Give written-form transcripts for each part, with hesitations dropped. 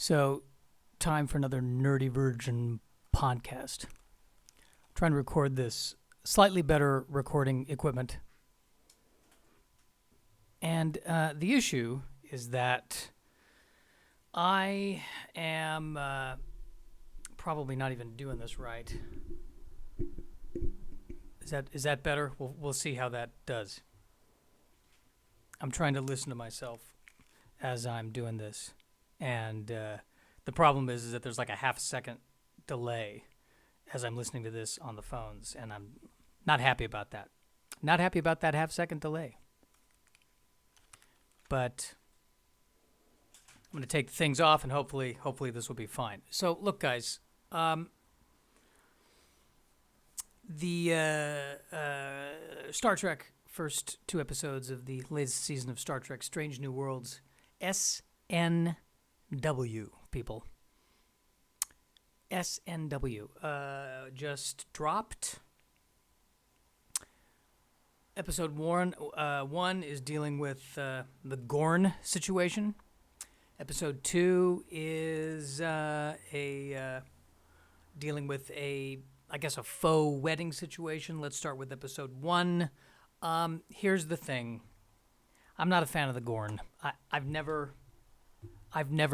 So, time for another Nerdy Virgin podcast. I'm trying to record this slightly better recording equipment. And the issue is that I am probably not even doing this right. Is that better? We'll see how that does. I'm trying to listen to myself as I'm doing this. And the problem is that there's like a half second delay as I'm listening to this on the phones, and I'm not happy about that. Not happy about that half second delay. But I'm going to take things off, and hopefully this will be fine. So look, guys, the Star Trek first two episodes of the latest season of Star Trek: Strange New Worlds, SNW, people. SNW just dropped. Episode 1 is dealing with the Gorn situation. Episode 2 is dealing with a faux wedding situation. Let's start with episode 1. Here's the thing. I'm not a fan of the Gorn. I've never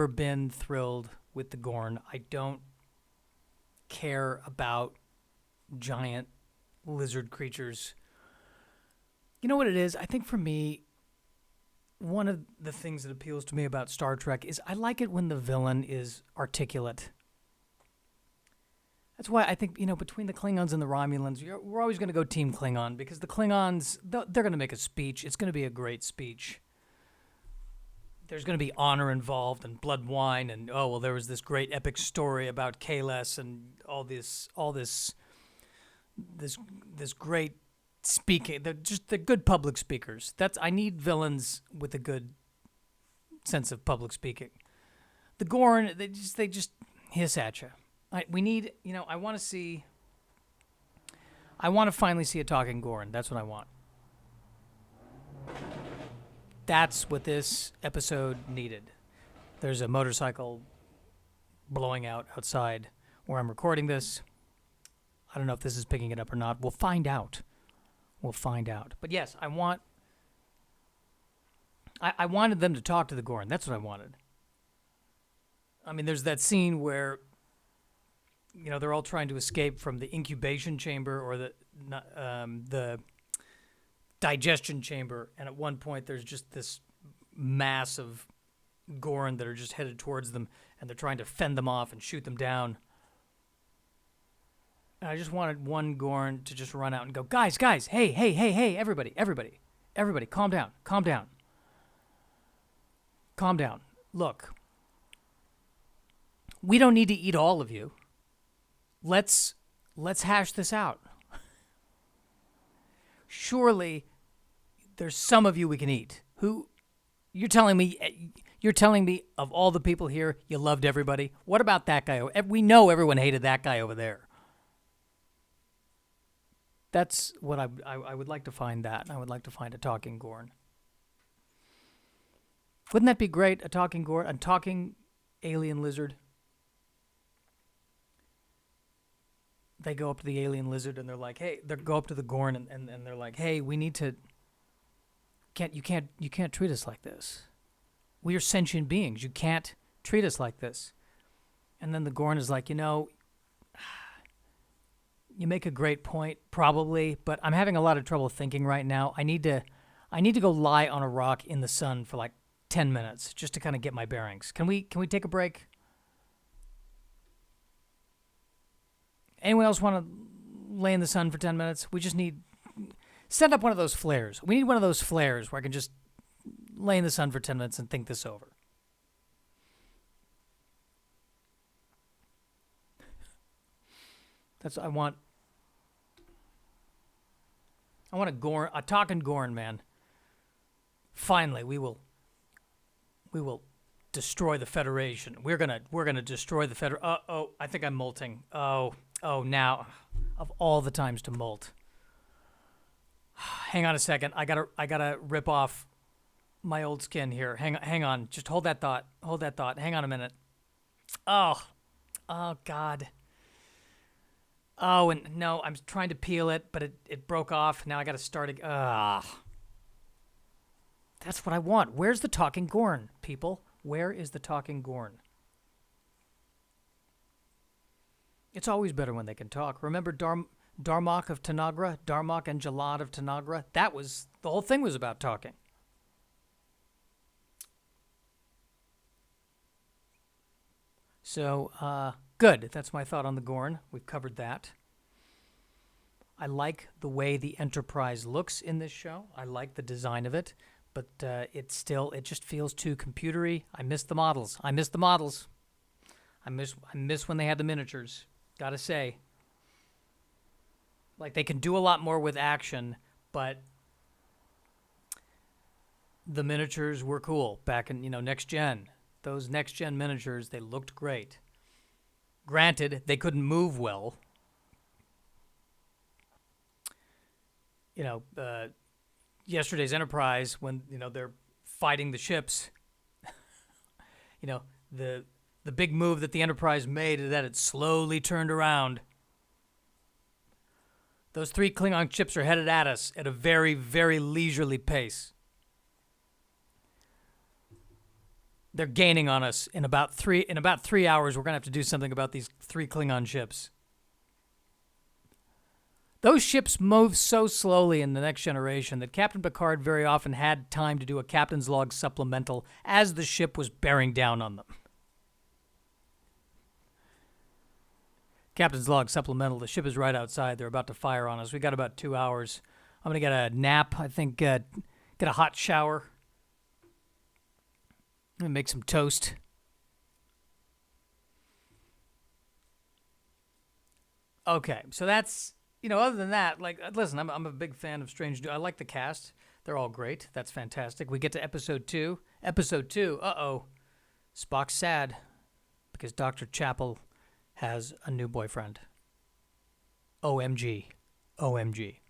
been thrilled with the Gorn. I don't care about giant lizard creatures. You know what it is? I think for me, one of the things that appeals to me about Star Trek is I like it when the villain is articulate. That's why I think, between the Klingons and the Romulans, we're always going to go Team Klingon, because the Klingons, they're going to make a speech. It's going to be a great speech. There's going to be honor involved and blood wine, and there was this great epic story about Kahless and all this great speaking. They're good public speakers. I need villains with a good sense of public speaking. The Gorn, they just hiss at you. I want to finally see a talking Gorn. That's what I want. That's what this episode needed. There's a motorcycle blowing out outside where I'm recording this. I don't know if this is picking it up or not. We'll find out. But yes, I wanted them to talk to the Gorn. That's what I wanted. I mean, there's that scene where they're all trying to escape from the incubation chamber or the digestion chamber, and at one point there's just this mass of Gorn that are just headed towards them, and they're trying to fend them off and shoot them down. And I just wanted one Gorn to just run out and go, guys, hey, everybody, calm down. Look, we don't need to eat all of you. Let's hash this out. Surely there's some of you we can eat. Who you're telling me of all the people here, you loved everybody? What about that guy? We know everyone hated that guy over there. That's what I would like to find that. I would like to find a talking Gorn. Wouldn't that be great? A talking Gorn, a talking alien lizard. They go up to the alien lizard and they're like, hey, they go up to the Gorn and they're like, hey, we need to, you can't treat us like this. We are sentient beings. You can't treat us like this. And then the Gorn is like, you make a great point, probably, but I'm having a lot of trouble thinking right now. I need to go lie on a rock in the sun for like 10 minutes just to kind of get my bearings. Can we take a break? Anyone else want to lay in the sun for 10 minutes? We just set up one of those flares. We need one of those flares where I can just lay in the sun for 10 minutes and think this over. That's what I want. I want a talking Gorn, man. Finally, we will destroy the Federation. We're gonna destroy the Federation. I think I'm molting. Now, of all the times to molt. Hang on a second. I gotta rip off my old skin here. Hang on. Just hold that thought. Hang on a minute. Oh, oh God. Oh, and no, I'm trying to peel it, but it broke off. Now I got to start again. That's what I want. Where's the talking Gorn, people? Where is the talking Gorn? It's always better when they can talk. Remember Darmok of Tanagra? Darmok and Jalad of Tanagra? The whole thing was about talking. So, good. That's my thought on the Gorn. We've covered that. I like the way the Enterprise looks in this show. I like the design of it, but it just feels too computery. I miss the models. I miss when they had the miniatures. Gotta say. Like, they can do a lot more with action, but the miniatures were cool back in, next gen. Those next gen miniatures, they looked great. Granted, they couldn't move well. Yesterday's Enterprise, when, they're fighting the ships, the big move that the Enterprise made is that it slowly turned around. Those 3 Klingon ships are headed at us at a very, very leisurely pace. They're gaining on us in about 3 hours. We're going to have to do something about these 3 Klingon ships. Those ships move so slowly in the Next Generation that Captain Picard very often had time to do a captain's log supplemental as the ship was bearing down on them. Captain's log supplemental, the ship is right outside. They're about to fire on us. We got about 2 hours. I'm going to get a nap, I think, get a hot shower. I'm going to make some toast. Okay, so that's, other than that, like, listen, I'm a big fan of Strange New. I like the cast. They're all great. That's fantastic. We get to episode 2. Episode 2, Spock's sad because Dr. Chapel has a new boyfriend. OMG. OMG.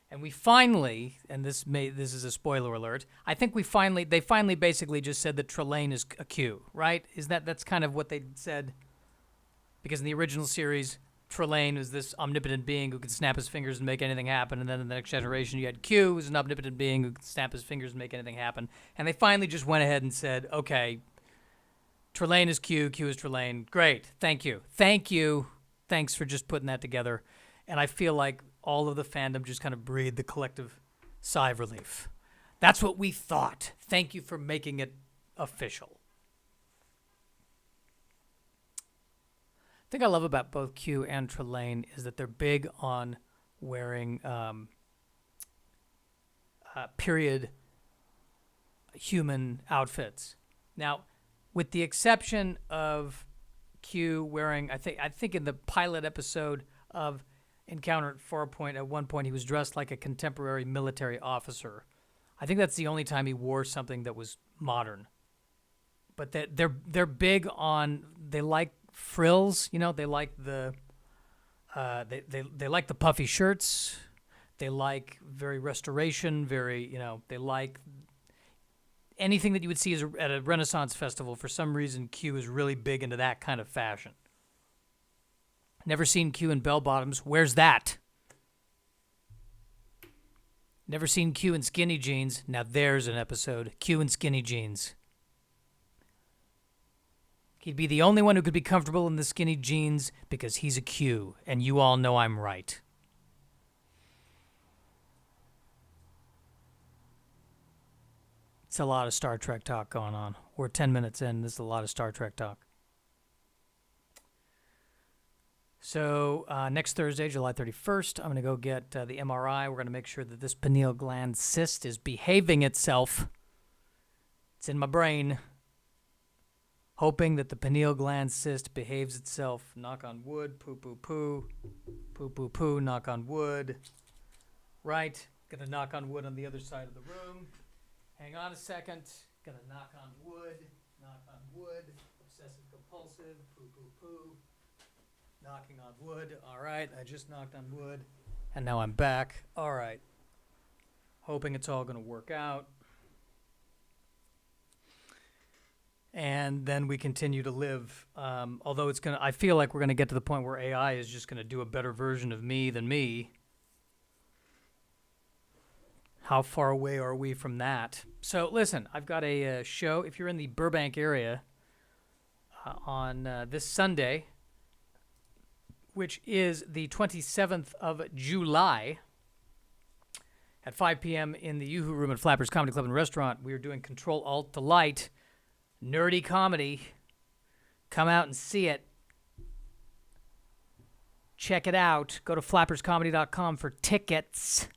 And we finally, and this is a spoiler alert, I think they finally basically just said that Trelane is a Q, right? That's kind of what they said? Because in the original series, Trelane was this omnipotent being who could snap his fingers and make anything happen, and then in the Next Generation you had Q, who's an omnipotent being who could snap his fingers and make anything happen. And they finally just went ahead and said, okay, Trelane is Q, Q is Trelane. Great, thank you. Thanks for just putting that together. And I feel like all of the fandom just kind of breathed the collective sigh of relief. That's what we thought. Thank you for making it official. The thing I love about both Q and Trelane is that they're big on wearing period human outfits. Now, with the exception of Q wearing, I think in the pilot episode of Encounter at Farpoint, at one point he was dressed like a contemporary military officer. I think that's the only time he wore something that was modern. But they're big on, they like frills, they like the they like the puffy shirts. They like very restoration, very, they like anything that you would see at a Renaissance festival. For some reason, Q is really big into that kind of fashion. Never seen Q in bell-bottoms. Where's that? Never seen Q in skinny jeans. Now there's an episode. Q in skinny jeans. He'd be the only one who could be comfortable in the skinny jeans because he's a Q, and you all know I'm right. It's a lot of Star Trek talk going on. We're 10 minutes in. This is a lot of Star Trek talk. So next Thursday, July 31st, I'm going to go get the MRI. We're going to make sure that this pineal gland cyst is behaving itself. It's in my brain. Hoping that the pineal gland cyst behaves itself. Knock on wood. Poo, poo, poo. Poo, poo, poo. Knock on wood. Right. Going to knock on wood on the other side of the room. Hang on a second. Going to knock on wood. Knock on wood. Obsessive compulsive. Poo, poo, poo. Knocking on wood. All right, I just knocked on wood. And now I'm back. All right. Hoping it's all going to work out. and then we continue to live. Although I feel like we're gonna get to the point where AI is just gonna do a better version of me than me. How far away are we from that? So listen, I've got a show. If you're in the Burbank area on this Sunday, which is the 27th of July, at 5 p.m. in the Yoo-Hoo Room at Flappers Comedy Club and Restaurant, we are doing Control Alt Delete, nerdy comedy. Come out and see it. Check it out. Go to flapperscomedy.com for tickets.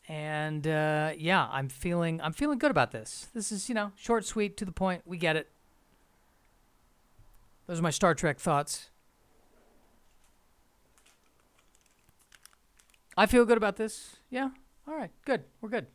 And yeah, I'm feeling good about this. This is, short, sweet, to the point. We get it. Those are my Star Trek thoughts. I feel good about this. Yeah. All right. Good. We're good.